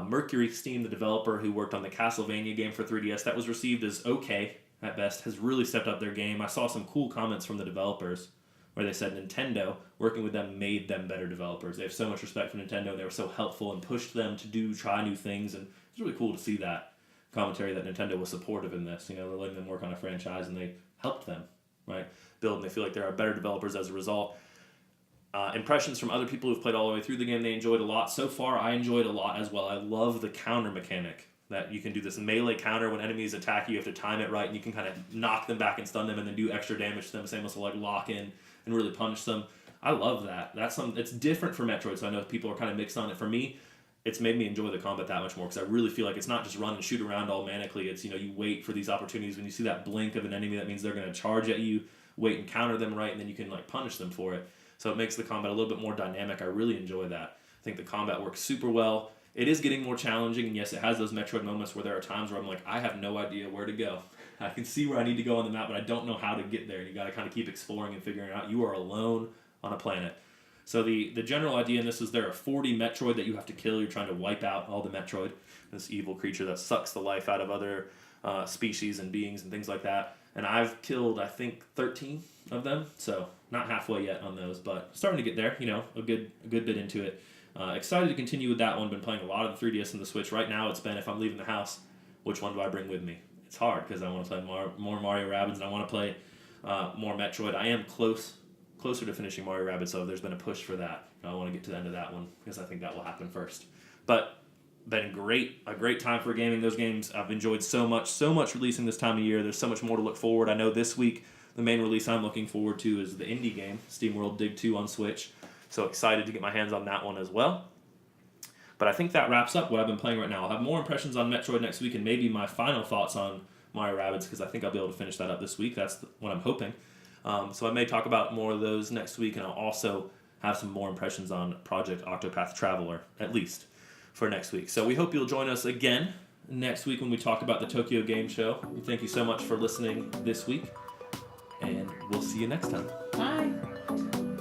Mercury Steam, the developer who worked on the Castlevania game for 3DS, that was received as okay at best, has really stepped up their game. I saw some cool comments from the developers where they said Nintendo, working with them, made them better developers. They have so much respect for Nintendo. They were so helpful and pushed them to try new things, and it's really cool to see that commentary that Nintendo was supportive in this. You know, they're letting them work on a franchise, and they helped them, right, build, and they feel like there are better developers as a result. Impressions from other people who've played all the way through the game, they enjoyed a lot. So far, I enjoyed a lot as well. I love the counter mechanic that you can do this melee counter when enemies attack you. You have to time it right, and you can kind of knock them back and stun them and then do extra damage to them. Same as like lock in and really punish them. I love that. It's different for Metroid, so I know people are kind of mixed on it. For me, it's made me enjoy the combat that much more because I really feel like it's not just run and shoot around all manically. It's, you wait for these opportunities. When you see that blink of an enemy, that means they're going to charge at you. Wait and counter them right, and then you can like punish them for it. So it makes the combat a little bit more dynamic. I really enjoy that. I think the combat works super well. It is getting more challenging, and yes, it has those Metroid moments where there are times where I'm like, I have no idea where to go. I can see where I need to go on the map, but I don't know how to get there. You got to kind of keep exploring and figuring out. You are alone on a planet. So the general idea in this is there are 40 Metroid that you have to kill. You're trying to wipe out all the Metroid, this evil creature that sucks the life out of other species and beings and things like that. And I've killed, I think, 13 of them, so not halfway yet on those, but starting to get there, a good bit into it. Excited to continue with that one. Been playing a lot of the 3DS and the Switch. Right now it's been, if I'm leaving the house, which one do I bring with me? It's hard because I want to play more Mario Rabbids and I want to play more Metroid. I am closer to finishing Mario Rabbids, so there's been a push for that. I want to get to the end of that one because I think that will happen first. But been a great time for gaming. Those games I've enjoyed so much releasing this time of year. There's so much more to look forward. I know this week the main release I'm looking forward to is the indie game, SteamWorld Dig 2 on Switch. So excited to get my hands on that one as well. But I think that wraps up what I've been playing right now. I'll have more impressions on Metroid next week and maybe my final thoughts on Mario Rabbids because I think I'll be able to finish that up this week. That's what I'm hoping. So I may talk about more of those next week, and I'll also have some more impressions on Project Octopath Traveler, at least, for next week. So we hope you'll join us again next week when we talk about the Tokyo Game Show. Thank you so much for listening this week, and we'll see you next time. Bye.